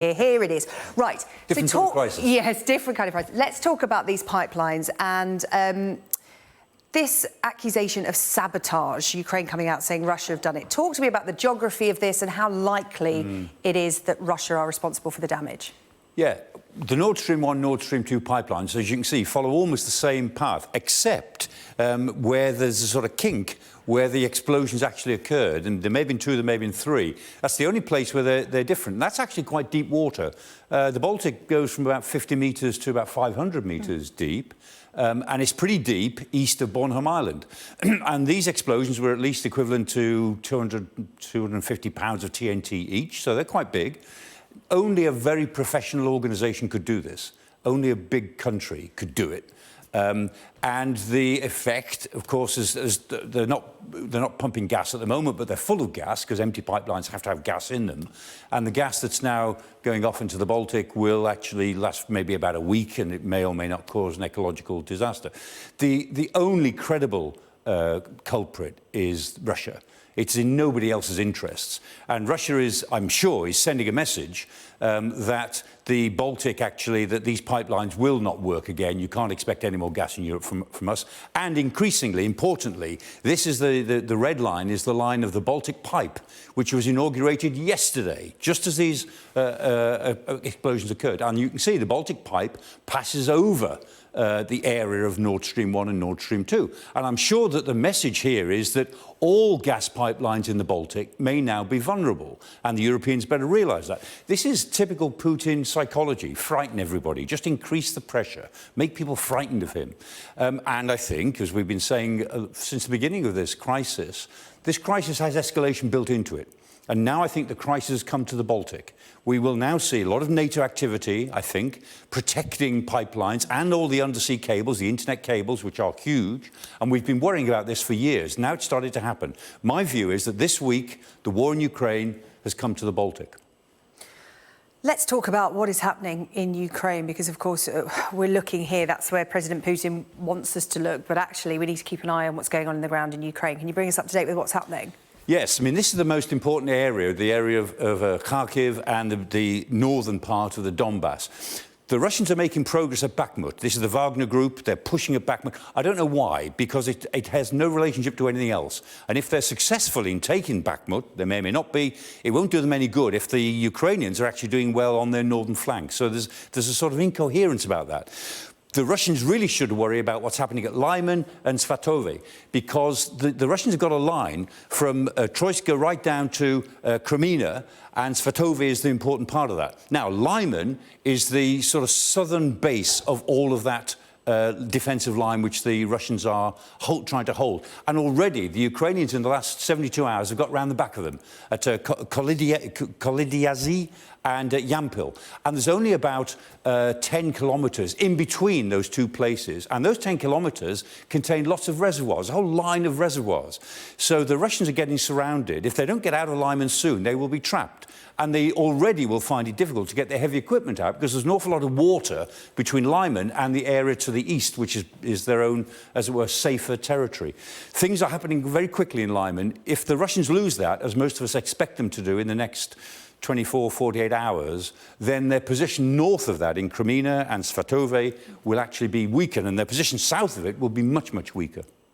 Here it is. Right. Different sort of crisis. Yes, different kind of crisis. Let's talk about these pipelines and this accusation of sabotage, Ukraine coming out saying Russia have done it. Talk to me about the geography of this and how likely it is that Russia are responsible for the damage. Yeah, the Nord Stream 1, Nord Stream 2 pipelines, as you can see, follow almost the same path, except where there's a sort of kink where the explosions actually occurred, and there may have been two, there may have been three. That's the only place where they're different. And that's actually quite deep water. The Baltic goes from about 50 metres to about 500 metres deep, and it's pretty deep east of Bornholm Island. And these explosions were at least equivalent to 250 pounds of TNT each, so they're quite big. Only a very professional organisation could do this. Only a big country could do it. And the effect, of course, is they're not pumping gas at the moment, but they're full of gas because empty pipelines have to have gas in them. And the gas that's now going off into the Baltic will actually last maybe about a week, and it may or may not cause an ecological disaster. The only credible culprit is Russia. It's in nobody else's interests. And Russia is, I'm sure, is sending a message that the Baltic actually, that these pipelines will not work again. You can't expect any more gas in Europe from us. And increasingly, importantly, this is the red line, is the line of the Baltic pipe, which was inaugurated yesterday, just as these explosions occurred. And you can see the Baltic pipe passes over the area of Nord Stream 1 and Nord Stream 2. And I'm sure that the message here is that all gas pipelines in the Baltic may now be vulnerable, and the Europeans better realise that. This is typical Putin psychology: frighten everybody, just increase the pressure, make people frightened of him. And I think, as we've been saying since the beginning of this crisis has escalation built into it. And now I think the crisis has come to the Baltic. We will now see a lot of NATO activity, I think, protecting pipelines and all the undersea cables, the internet cables, which are huge. And we've been worrying about this for years. Now it's started to happen. My view is that this week, the war in Ukraine has come to the Baltic. Let's talk about what is happening in Ukraine, because, of course, we're looking here. That's where President Putin wants us to look. But actually, we need to keep an eye on what's going on in the ground in Ukraine. Can you bring us up to date with what's happening? Yes, I mean, this is the most important area, the area of Kharkiv and the northern part of the Donbass. The Russians are making progress at Bakhmut. This is the Wagner group. They're pushing at Bakhmut. I don't know why, because it has no relationship to anything else. And if they're successful in taking Bakhmut, they may or may not be, it won't do them any good if the Ukrainians are actually doing well on their northern flank. So there's a sort of incoherence about that. The Russians really should worry about what's happening at Lyman and Svatove, because the Russians have got a line from Troitska right down to Kreminna, and Svatove is the important part of that. Now, Lyman is the sort of southern base of all of that defensive line which the Russians are trying to hold. And already the Ukrainians in the last 72 hours have got round the back of them at Kolydyazi and Yampil. And there's only about 10 kilometres in between those two places. And those 10 kilometres contain lots of reservoirs, a whole line of reservoirs. So the Russians are getting surrounded. If they don't get out of Lyman soon, they will be trapped. And they already will find it difficult to get their heavy equipment out, because there's an awful lot of water between Lyman and the area to the east, which is their own, as it were, safer territory. Things are happening very quickly in Lyman. If the Russians lose that, as most of us expect them to do in the next 24, 48 hours, then their position north of that in Kreminna and Svatove will actually be weakened, and their position south of it will be much, much weaker.